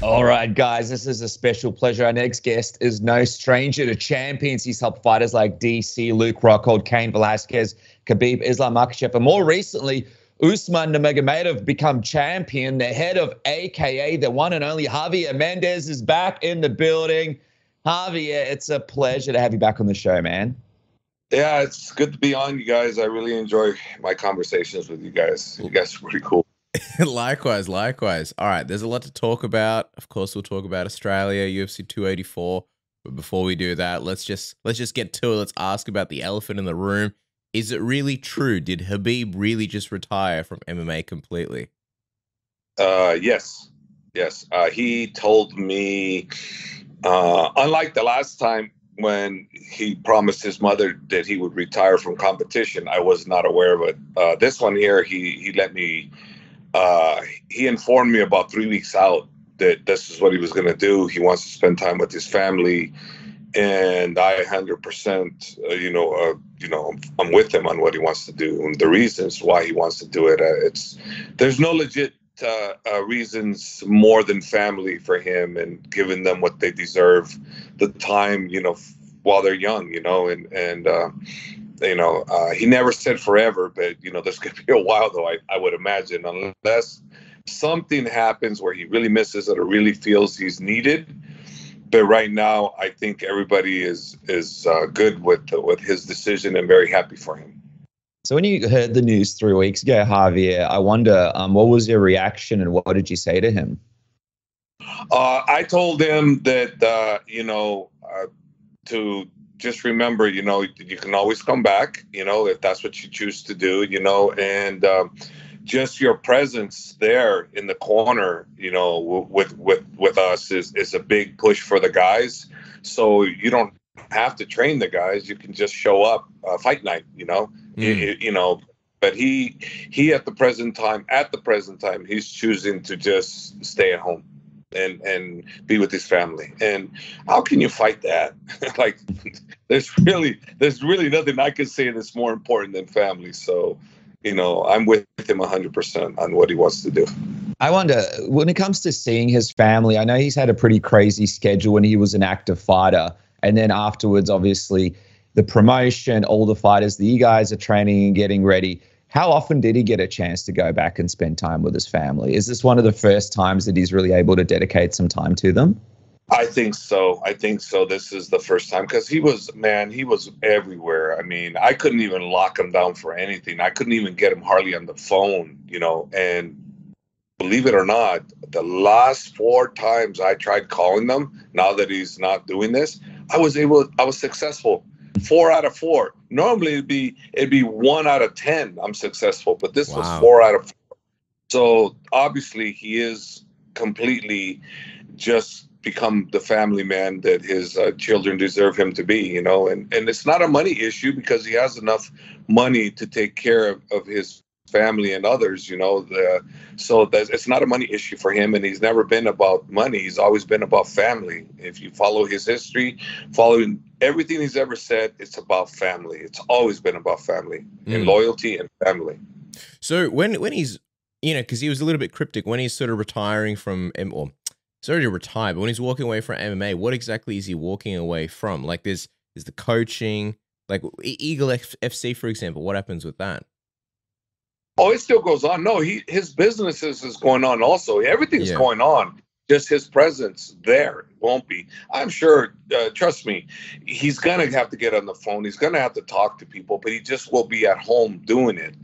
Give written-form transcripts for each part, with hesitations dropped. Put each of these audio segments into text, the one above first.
All right, guys, this is a special pleasure. Our next guest is no stranger to champions. He's helped fighters like DC, Luke Rockhold, Cain Velasquez, Khabib, Islam Makhachev, and more recently, Usman Nurmagomedov become champion. The head of AKA, the one and only Javier Mendez, is back in the building. Javier, it's a pleasure to have you back on the show, man. Yeah, it's good to be on, you guys. I really enjoy my conversations with you guys. You guys are pretty cool. Likewise. All right, there's a lot to talk about. Of course, we'll talk about Australia, UFC 284. But before we do that, let's just get to it. Let's ask about the elephant in the room. Is it really true? Did Khabib really just retire from MMA completely? Yes. He told me, unlike the last time when he promised his mother that he would retire from competition, I was not aware of it. This one here, he let me. He informed me about 3 weeks out that this is what he was going to do. He wants to spend time with his family, and I 100%, I'm with him on what he wants to do and the reasons why he wants to do it. There's no legit reasons more than family for him and giving them what they deserve, the time, while they're young, he never said forever, but there's going to be a while though, I would imagine, unless something happens where he really misses it or really feels he's needed. But right now, I think everybody is good with his decision and very happy for him. So when you heard the news 3 weeks ago, Javier, I wonder, what was your reaction and what did you say to him? I told him that, to just remember, you can always come back, if that's what you choose to do, and just your presence there in the corner, with us is a big push for the guys. So you don't have to train the guys. You can just show up fight night, but he at the present time, he's choosing to just stay at home and be with his family. And how can you fight that? Like, there's really nothing I can say that's more important than family. So, I'm with him 100% on what he wants to do. I wonder, when it comes to seeing his family, I know he's had a pretty crazy schedule when he was an active fighter. And then afterwards, obviously, the promotion, all the fighters that you guys are training and getting ready. How often did he get a chance to go back and spend time with his family? Is this one of the first times that he's really able to dedicate some time to them? I think so. This is the first time, because he was everywhere. I mean, I couldn't even lock him down for anything. I couldn't even get him hardly on the phone, and believe it or not, the last 4 times I tried calling them, now that he's not doing this, I was successful. 4 out of 4. Normally it'd be 1 out of 10 I'm successful, but this was 4 out of 4. So obviously he is completely just become the family man that his children deserve him to be, and it's not a money issue because he has enough money to take care of his family and others, so it's not a money issue for him, and he's never been about money. He's always been about family. If you follow his history, following everything he's ever said, it's about family. It's always been about family and loyalty and family. So when he's, because he was a little bit cryptic, when he's sort of retiring from, or he's already retired, but when he's walking away from MMA, what exactly is he walking away from? Like there's the coaching, like Eagle FC, for example, what happens with that? Oh, it still goes on. No, his business is going on also. Everything's going on. Just his presence there won't be. I'm sure, trust me, he's going to have to get on the phone. He's going to have to talk to people, but he just will be at home doing it.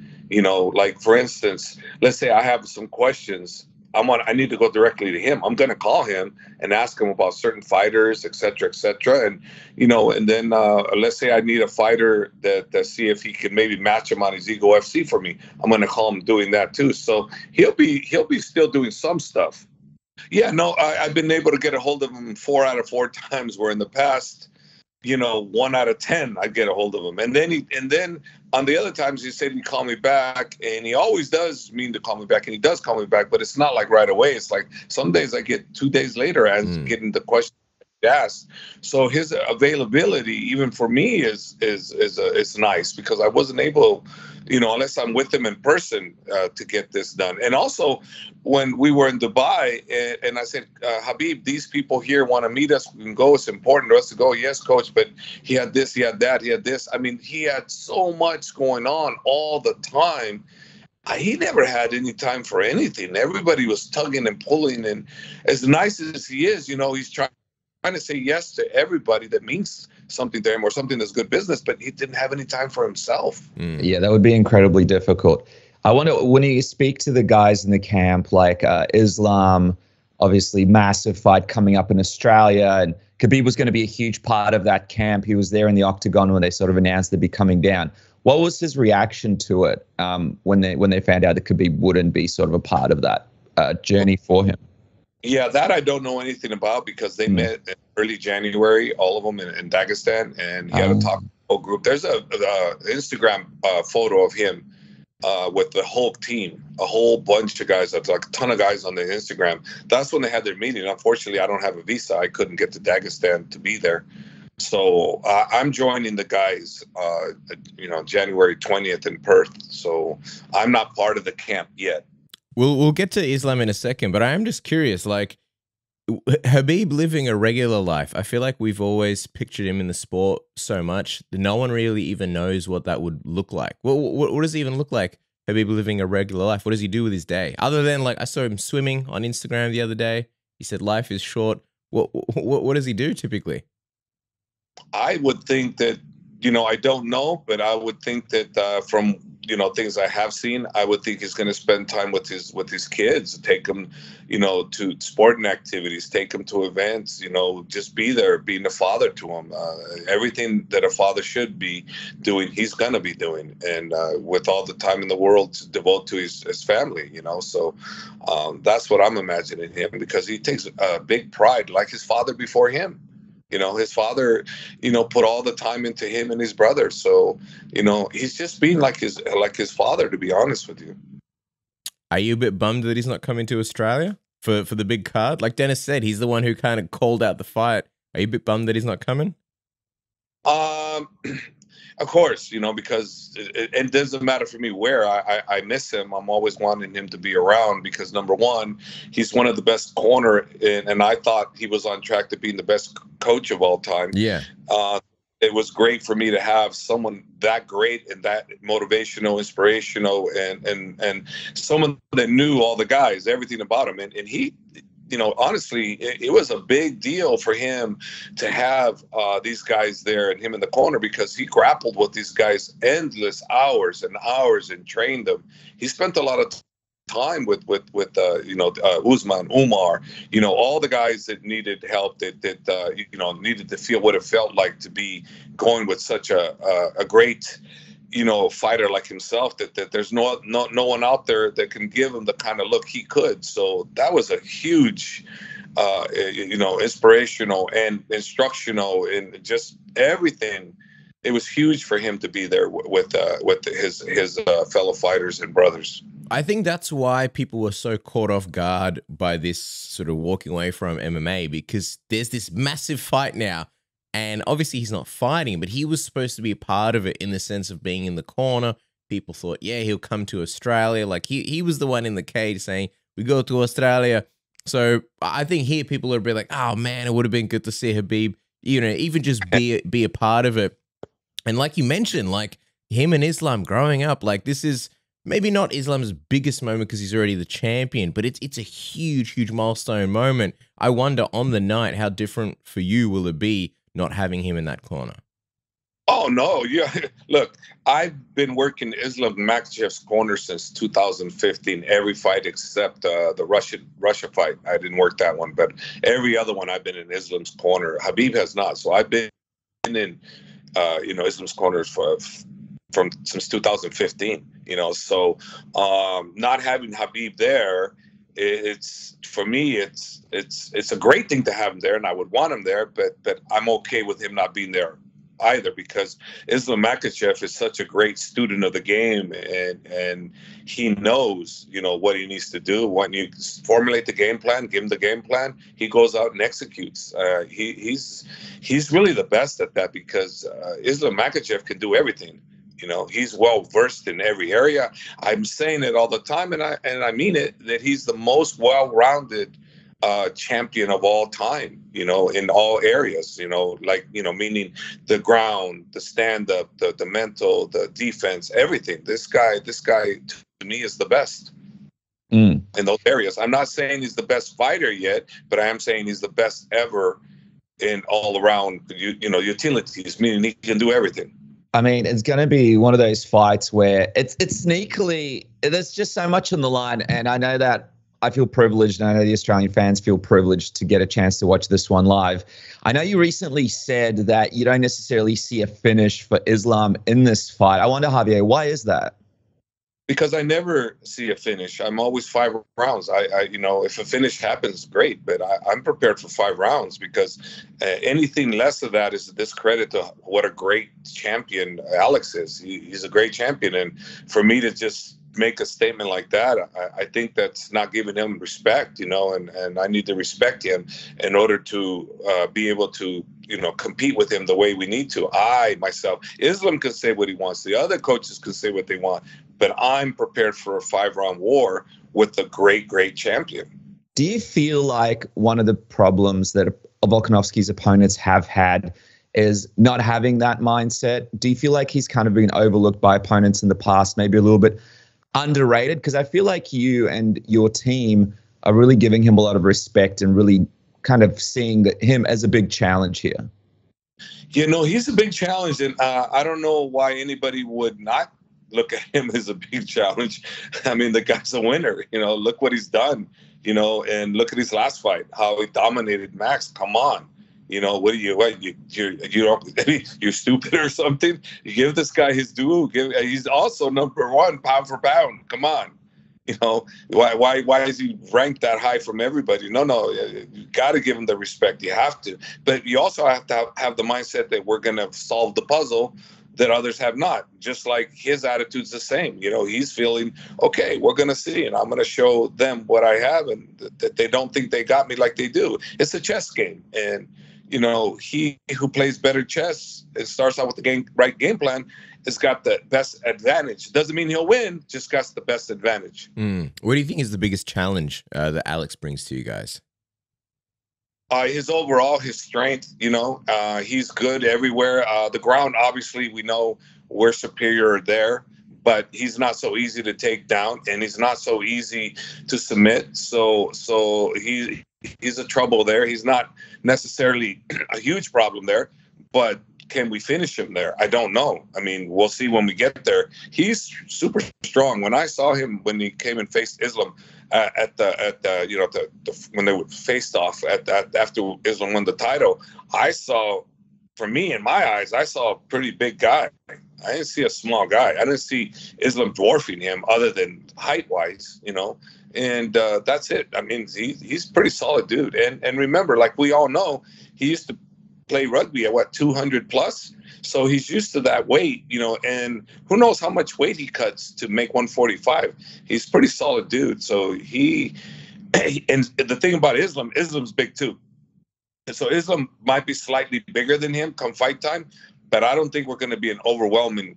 Like, for instance, let's say I have some questions. I need to go directly to him. I'm going to call him and ask him about certain fighters, et cetera, et cetera. And, and then let's say I need a fighter that see if he can maybe match him on his Ego FC for me. I'm going to call him doing that too. So he'll be still doing some stuff. Yeah, no, I've been able to get a hold of him 4 out of 4 times, where in the past, 1 out of 10, I'd get a hold of him. And then on the other times, he said he'd call me back, and he always does mean to call me back, and he does call me back, but it's not like right away. It's like some days I get 2 days later as getting the question, gas. So his availability, even for me, is nice, because I wasn't able, unless I'm with him in person, to get this done. And also, when we were in Dubai, and I said, Khabib, these people here want to meet us. We can go. It's important to us to go. Yes, coach. But he had this, he had that, he had this. I mean, he had so much going on all the time. He never had any time for anything. Everybody was tugging and pulling. And as nice as he is, he's trying to say yes to everybody that means something to him or something that's good business, but he didn't have any time for himself. Yeah, that would be incredibly difficult. I wonder, when you speak to the guys in the camp, like Islam, obviously massive fight coming up in Australia, and Khabib was going to be a huge part of that camp. He was there in the octagon when they sort of announced they'd be coming down. What was his reaction to it when they found out that Khabib wouldn't be sort of a part of that journey for him? Yeah, that I don't know anything about, because they met in early January, all of them in Dagestan, and he had a talk group. There's a Instagram photo of him with the whole team, a whole bunch of guys. That's like a ton of guys on the Instagram. That's when they had their meeting. Unfortunately, I don't have a visa. I couldn't get to Dagestan to be there. So I'm joining the guys, January 20th in Perth. So I'm not part of the camp yet. We'll get to Islam in a second, but I am just curious, like, Khabib living a regular life. I feel like we've always pictured him in the sport so much that no one really even knows what that would look like. What does it even look like, Khabib living a regular life? What does he do with his day? Other than, like, I saw him swimming on Instagram the other day. He said life is short. What does he do typically? I would think that, I don't know, but I would think that from, things I have seen, I would think he's going to spend time with his kids, take them, to sporting activities, take them to events, just be there, being a father to them. Everything that a father should be doing, he's going to be doing. And with all the time in the world to devote to his family, So that's what I'm imagining him, because he takes a big pride, like his father before him. His father, put all the time into him and his brother. So, he's just being like his father, to be honest with you. Are you a bit bummed that he's not coming to Australia for the big card? Like Dennis said, he's the one who kind of called out the fight. Are you a bit bummed that he's not coming? Of course, because it doesn't matter for me where. I miss him. I'm always wanting him to be around, because number one, he's one of the best corner, and I thought he was on track to being the best coach of all time. Yeah. It was great for me to have someone that great and that motivational, inspirational, and someone that knew all the guys, everything about him. And he, honestly, it was a big deal for him to have these guys there and him in the corner, because he grappled with these guys endless hours and hours and trained them. He spent a lot of time with Usman, Umar, all the guys that needed help, that needed to feel what it felt like to be going with such a great fighter like himself, that there's no one out there that can give him the kind of look he could. So that was a huge, inspirational and instructional and just everything. It was huge for him to be there with his fellow fighters and brothers. I think that's why people were so caught off guard by this sort of walking away from MMA, because there's this massive fight now. And obviously he's not fighting, but he was supposed to be a part of it in the sense of being in the corner. People thought, yeah, he'll come to Australia. Like he was the one in the cage saying, we go to Australia. So I think here people would be like, oh man, it would have been good to see Khabib, even just be a part of it. And like you mentioned, like him and Islam growing up, like this is maybe not Islam's biggest moment because he's already the champion, but it's a huge, huge milestone moment. I wonder on the night, how different for you will it be not having him in that corner? Oh, no. Yeah. Look, I've been working Islam Makhachev's corner since 2015, every fight except the Russia fight. I didn't work that one, but every other one I've been in Islam's corner. Khabib has not. So I've been in, Islam's corners since 2015, so not having Khabib there, it's for me, it's a great thing to have him there, and I would want him there, but I'm okay with him not being there either, because Islam Makhachev is such a great student of the game, and he knows, you know, what he needs to do. When you formulate the game plan, give him the game plan, he goes out and executes. He's really the best at that, because Islam Makhachev can do everything. You know, he's well versed in every area. I'm saying it all the time, and I mean it, that he's the most well-rounded champion of all time, you know, in all areas, you know, like, you know, meaning the ground, the stand-up, the mental, the defense, everything. This guy to me is the best in those areas. I'm not saying he's the best fighter yet, but I am saying he's the best ever in all around, you know, utilities, meaning he can do everything. I mean, it's going to be one of those fights where it's sneakily, there's just so much on the line. And I know that I feel privileged, and I know the Australian fans feel privileged to get a chance to watch this one live. I know you recently said that you don't necessarily see a finish for Islam in this fight. I wonder, Javier, why is that? Because I never see a finish. I'm always 5 rounds. I you know, if a finish happens, great, but I'm prepared for 5 rounds, because anything less of that is a discredit to what a great champion Alex is. He's a great champion, and for me to just make a statement like that, I think that's not giving him respect, you know, and I need to respect him in order to be able to, you know, compete with him the way we need to. Islam can say what he wants. The other coaches can say what they want, but I'm prepared for a 5-round war with the great champion. Do you feel like one of the problems that Volkanovski's opponents have had is not having that mindset? Do you feel like he's kind of been overlooked by opponents in the past, maybe a little bit underrated? Because I feel like you and your team are really giving him a lot of respect and really kind of seeing him as a big challenge here. You know, he's a big challenge, and I don't know why anybody would not look at him as a big challenge. I mean, the guy's a winner. You know, look what he's done, you know, and look at his last fight, how he dominated Max. Come on. You know, you're stupid or something? You give this guy his due. He's also #1 pound for pound. Come on. You know, why is he ranked that high from everybody? No, you got to give him the respect. You have to. But you also have to have the mindset that we're going to solve the puzzle that others have not. Just like his attitude's the same. You know, he's feeling, okay, we're going to see, and I'm going to show them what I have, and that they don't think they got me like they do. It's a chess game. And, you know, he who plays better chess, it starts out with the right game plan, has got the best advantage. Doesn't mean he'll win, just got the best advantage. What do you think is the biggest challenge that Alex brings to you guys? His strength, you know, he's good everywhere. The ground, obviously, we know we're superior there, but he's not so easy to take down, and he's not so easy to submit. So he's a trouble there. He's not necessarily a huge problem there, but can we finish him there? I don't know. I mean, we'll see when we get there. He's super strong. When I saw him when he came and faced Islam when they faced off after Islam won the title, I saw, for me, in my eyes, I saw a pretty big guy. I didn't see a small guy. I didn't see Islam dwarfing him, other than height-wise, you know. And that's it. I mean, he's a pretty solid dude. And remember, like we all know, he used to play rugby at 200 plus. So he's used to that weight, you know, and who knows how much weight he cuts to make 145. He's a pretty solid dude. So and the thing about Islam's big too. And so Islam might be slightly bigger than him come fight time, but I don't think we're going to be an overwhelming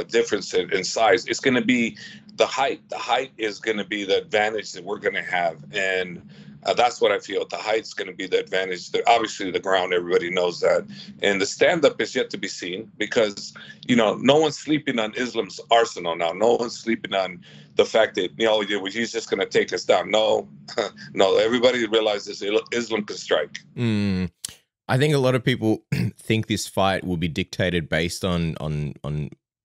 difference in size. It's going to be the height. The height is going to be the advantage that we're going to have. And that's what I feel. The height's going to be the advantage. Obviously, the ground, everybody knows that. And the stand-up is yet to be seen, because, you know, no one's sleeping on Islam's arsenal now. No one's sleeping on the fact that, you know, he's just going to take us down. No, no, everybody realizes Islam can strike. I think a lot of people think this fight will be dictated based on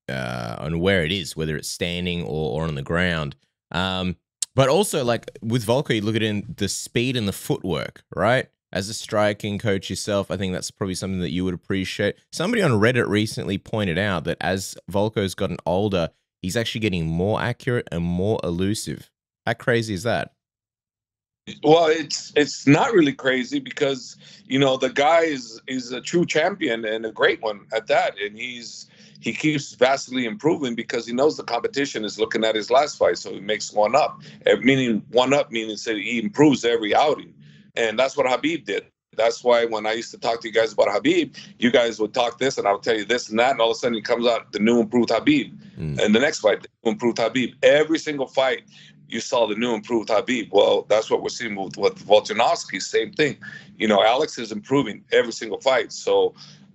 where it is, whether it's standing or on the ground. But also, like with Volko, you look at it in the speed and the footwork, right? As a striking coach yourself, I think that's probably something that you would appreciate. Somebody on Reddit recently pointed out that as Volko's gotten older, he's actually getting more accurate and more elusive. How crazy is that? Well, it's not really crazy because the guy is a true champion and a great one at that, and he keeps vastly improving because he knows the competition is looking at his last fight, so he makes one up. Meaning that he improves every outing, and that's what Khabib did. That's why when I used to talk to you guys about Khabib, you guys would talk this, and I would tell you this and that, and all of a sudden he comes out the new improved Khabib, and the next fight the new improved Khabib. Every single fight you saw the new improved Khabib. Well, that's what we're seeing with Volkanovski. Same thing. Alex is improving every single fight. So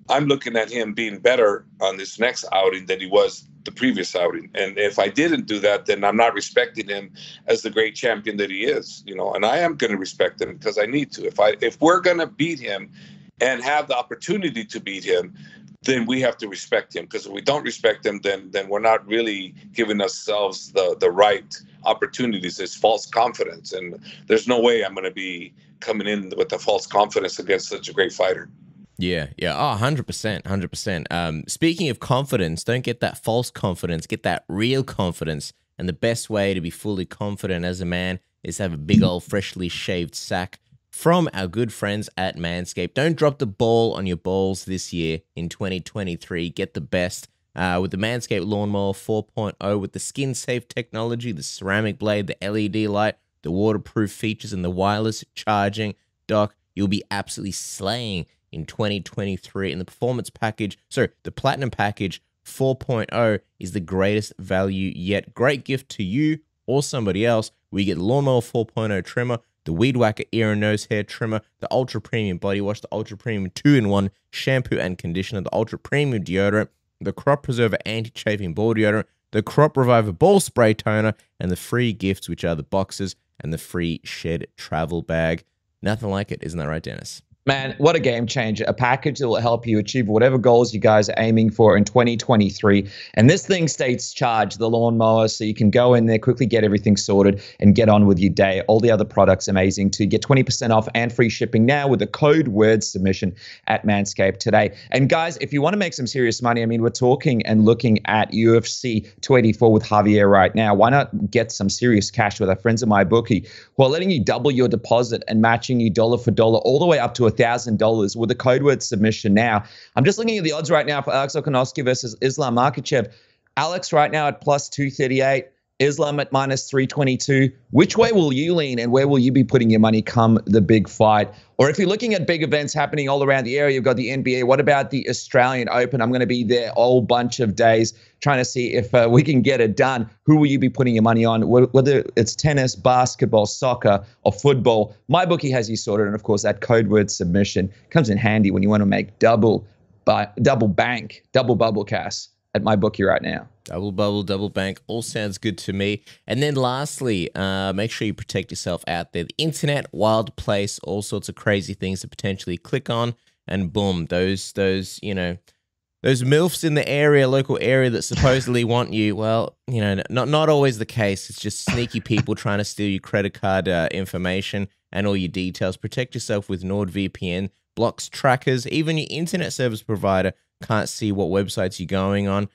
I'm looking at him being better on this next outing than he was the previous outing. And if I didn't do that, then I'm not respecting him as the great champion that he is. And I am going to respect him because I need to. If we're going to beat him and have the opportunity to beat him, then we have to respect him, because if we don't respect him, then we're not really giving ourselves the right opportunities. It's false confidence, and there's no way I'm going to be coming in with a false confidence against such a great fighter. Yeah. Oh, 100%, 100%. Speaking of confidence, don't get that false confidence, get that real confidence. And the best way to be fully confident as a man is to have a big old freshly shaved sack from our good friends at Manscaped. Don't drop the ball on your balls this year in 2023. Get the best with the Manscaped Lawnmower 4.0 with the skin-safe technology, the ceramic blade, the LED light, the waterproof features, and the wireless charging. Doc, you'll be absolutely slaying in 2023. And the performance package, the Platinum Package 4.0 is the greatest value yet. Great gift to you or somebody else. We get the Lawnmower 4.0 trimmer, the Weed Whacker ear and nose hair trimmer, the Ultra Premium Body Wash, the Ultra Premium 2-in-1 shampoo and conditioner, the Ultra Premium deodorant, the Crop Preserver anti-chafing ball deodorant, the Crop Reviver ball spray toner, and the free gifts, which are the boxes and the free shed travel bag. Nothing like it, isn't that right, Dennis? Man, what a game changer. A package that will help you achieve whatever goals you guys are aiming for in 2023. And this thing states charged, the lawnmower, so you can go in there, quickly get everything sorted and get on with your day. All the other products amazing too. Get 20% off and free shipping now with the code word submission at Manscaped today. And guys, if you want to make some serious money, I mean, we're talking and looking at UFC 284 with Javier right now. Why not get some serious cash with our friends at MyBookie, who are letting you double your deposit and matching you dollar for dollar all the way up to $1,000 with the code word submission now. I'm just looking at the odds right now for Alex Volkanovski versus Islam Makhachev. Alex right now at plus 238, Islam at minus 322. Which way will you lean, and where will you be putting your money come the big fight? Or if you're looking at big events happening all around the area, you've got the NBA. What about the Australian Open? I'm going to be there a whole bunch of days trying to see if we can get it done. Who will you be putting your money on? Whether it's tennis, basketball, soccer, or football, MyBookie has you sorted. And of course, that code word submission comes in handy when you want to make double bank, double bubble cash at MyBookie right now. Double bubble, double bank, all sounds good to me. And then lastly, make sure you protect yourself out there. The internet, wild place, all sorts of crazy things to potentially click on, and boom, those MILFs in the area, local area that supposedly want you. Well, not always the case. It's just sneaky people trying to steal your credit card information and all your details. Protect yourself with NordVPN, blocks trackers, even your internet service provider can't see what websites you're going on.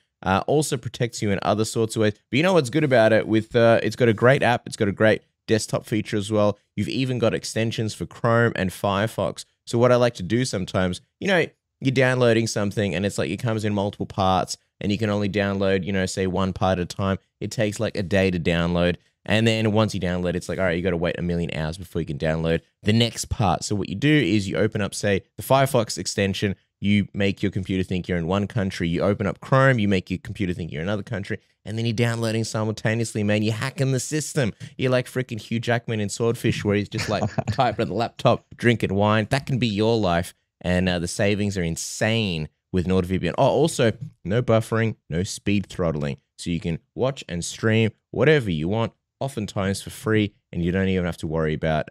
Also protects you in other sorts of ways. But you know what's good about it? It's got a great app. It's got a great desktop feature as well. You've even got extensions for Chrome and Firefox. So what I like to do sometimes, you're downloading something and it's like it comes in multiple parts and you can only download, say one part at a time. It takes like a day to download. And then once you download, it's like, all right, you got to wait a million hours before you can download the next part. So what you do is you open up, say, the Firefox extension. You make your computer think you're in one country. You open up Chrome. You make your computer think you're in another country. And then you're downloading simultaneously, man. You're hacking the system. You're like freaking Hugh Jackman in Swordfish, where he's just like typing on the laptop, drinking wine. That can be your life. And the savings are insane with NordVPN. Oh, also, no buffering, no speed throttling. So you can watch and stream whatever you want, oftentimes for free. And you don't even have to worry about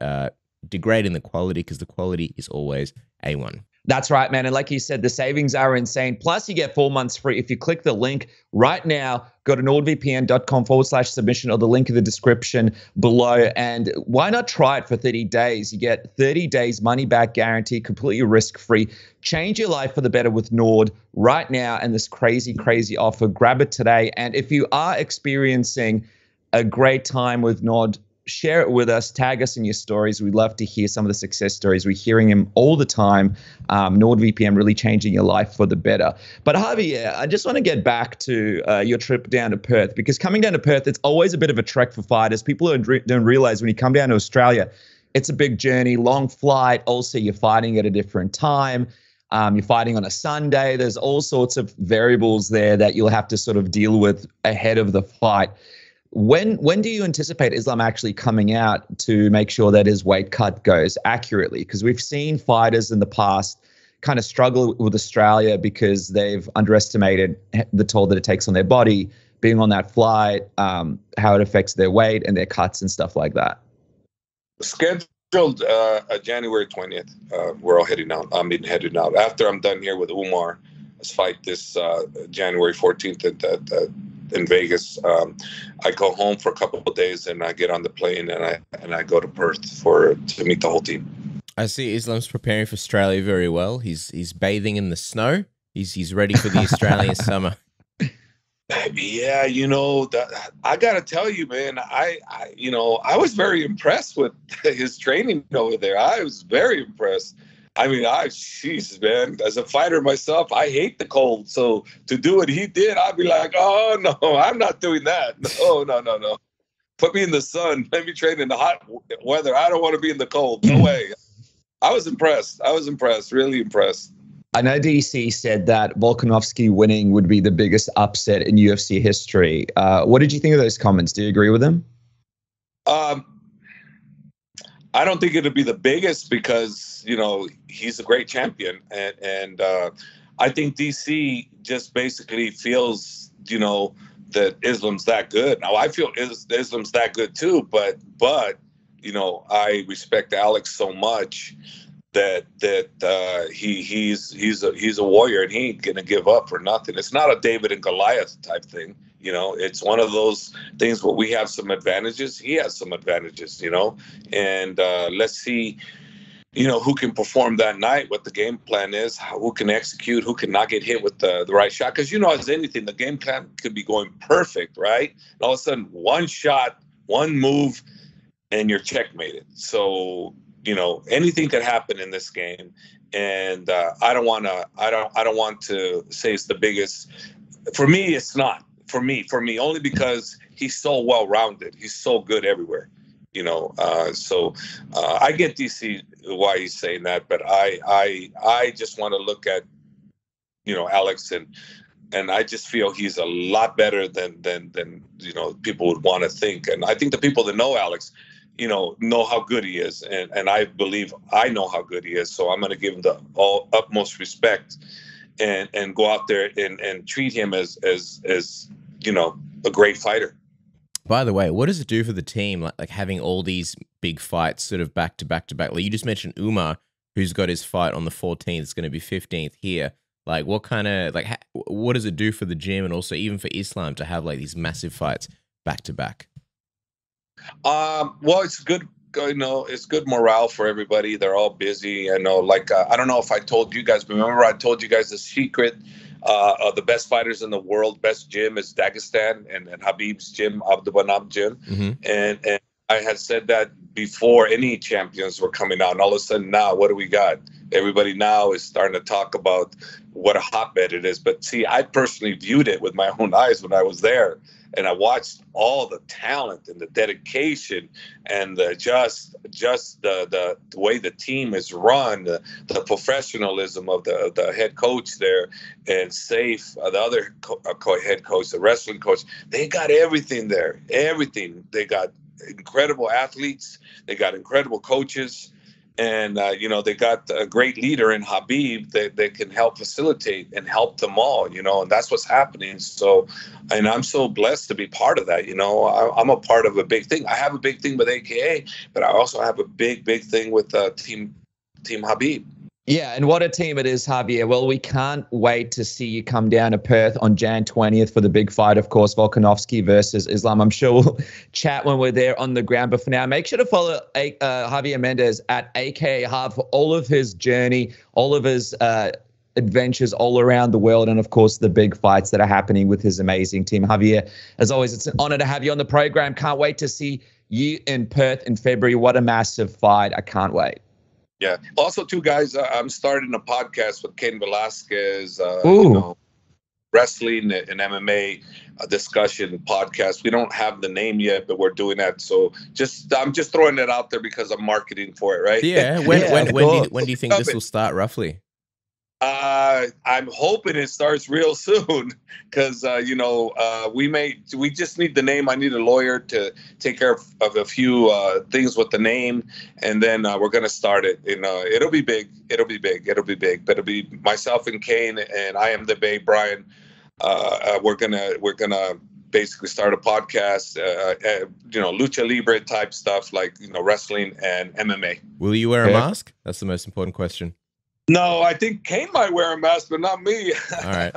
degrading the quality, because the quality is always A1. That's right, man. And like you said, the savings are insane. Plus, you get 4 months free if you click the link right now. Go to nordvpn.com/submission or the link in the description below. And why not try it for 30 days? You get 30 days money back guarantee, completely risk-free. Change your life for the better with Nord right now. And this crazy, crazy offer, grab it today. And if you are experiencing a great time with Nord, share it with us. Tag us in your stories. We'd love to hear some of the success stories. We're hearing them all the time. NordVPN really changing your life for the better. But Javier, I just want to get back to your trip down to Perth, because coming down to Perth, it's always a bit of a trek for fighters. People don't realize when you come down to Australia, it's a big journey, long flight. Also, you're fighting at a different time. You're fighting on a Sunday. There's all sorts of variables there that you'll have to sort of deal with ahead of the fight. When do you anticipate Islam actually coming out to make sure that his weight cut goes accurately? Because we've seen fighters in the past kind of struggle with Australia because they've underestimated the toll that it takes on their body, being on that flight, how it affects their weight and their cuts and stuff like that. Scheduled January 20th. We're all heading out. I'm heading out. After I'm done here with Umar, let's fight this January 14th in Vegas. I go home for a couple of days and I get on the plane and I go to Perth to meet the whole team. I see Islam's preparing for Australia very well. He's bathing in the snow. He's ready for the Australian summer. Yeah, I gotta tell you, man, I was very impressed with his training over there. I was very impressed. I mean, Jesus, man, as a fighter myself, I hate the cold. So to do what he did, I'd be like, oh no, I'm not doing that. No. Put me in the sun. Let me train in the hot weather. I don't want to be in the cold. No way. I was impressed. Really impressed. I know DC said that Volkanovski winning would be the biggest upset in UFC history. What did you think of those comments? Do you agree with them? I don't think it'll be the biggest because, he's a great champion. And I think DC just basically feels, that Islam's that good. Now, I feel Islam's that good too, but I respect Alex so much that he's a warrior and he ain't gonna give up for nothing. It's not a David and Goliath type thing, It's one of those things where we have some advantages. He has some advantages, and let's see, who can perform that night, what the game plan is, who can execute, who can not get hit with the right shot. Because as anything, the game plan could be going perfect, right? And all of a sudden, one shot, one move, and you're checkmated. So anything could happen in this game, and I don't want to say it's the biggest. For me, it's not. For me, only because he's so well-rounded. He's so good everywhere, So I get DC why he's saying that, but I just want to look at Alex and I just feel he's a lot better than people would want to think. And I think the people that know Alex, know how good he is. And I believe I know how good he is. So I'm going to give him the utmost respect and go out there and treat him as a great fighter. By the way, what does it do for the team, like having all these big fights sort of back to back to back? Like you just mentioned Umar, who's got his fight on the 14th. It's going to be 15th here. Like what does it do for the gym and also even for Islam to have like these massive fights back to back? Well, it's good. It's good morale for everybody. They're all busy. I know, I don't know if I told you guys, but remember I told you guys the secret of the best fighters in the world, best gym is Dagestan and Khabib's gym, Abdulbanab gym. Mm-hmm. And I had said that before any champions were coming out. And all of a sudden now, what do we got? Everybody now is starting to talk about what a hotbed it is. But see, I personally viewed it with my own eyes when I was there. And I watched all the talent and the dedication and just the way the team is run, the professionalism of the head coach there, and Safe, the other head coach, the wrestling coach. They got everything there, everything. They got incredible athletes. They got incredible coaches. And, they got a great leader in Khabib that can help facilitate and help them all, and that's what's happening. So, and I'm so blessed to be part of that. I'm a part of a big thing. I have a big thing with AKA, but I also have a big thing with Team Khabib. Yeah, and what a team it is, Javier. Well, we can't wait to see you come down to Perth on Jan 20th for the big fight, of course, Volkanovski versus Islam. I'm sure we'll chat when we're there on the ground. But for now, make sure to follow Javier Mendez at AKA Hub for all of his journey, all of his adventures all around the world, and of course the big fights that are happening with his amazing team. Javier, as always, it's an honor to have you on the program. Can't wait to see you in Perth in February. What a massive fight. I can't wait. Yeah. Also, too, guys, I'm starting a podcast with Cain Velasquez, wrestling and MMA discussion podcast. We don't have the name yet, but we're doing that. So I'm just throwing it out there because I'm marketing for it, right? Yeah. When do you think this will start roughly? I'm hoping it starts real soon because, we just need the name. I need a lawyer to take care of a few things with the name. And then we're going to start it. It'll be big. It'll be big. But it'll be myself and Cain, and I am the Bay, Brian. We're gonna basically start a podcast, lucha libre type stuff like wrestling and MMA. Will you wear a mask? That's the most important question. No, I think Cain might wear a mask, but not me. All right.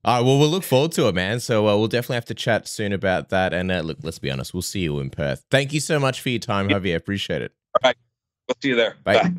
Well, we'll look forward to it, man. So we'll definitely have to chat soon about that. And look, let's be honest, we'll see you in Perth. Thank you so much for your time, Javier. Appreciate it. All right, we'll see you there. Bye. Bye.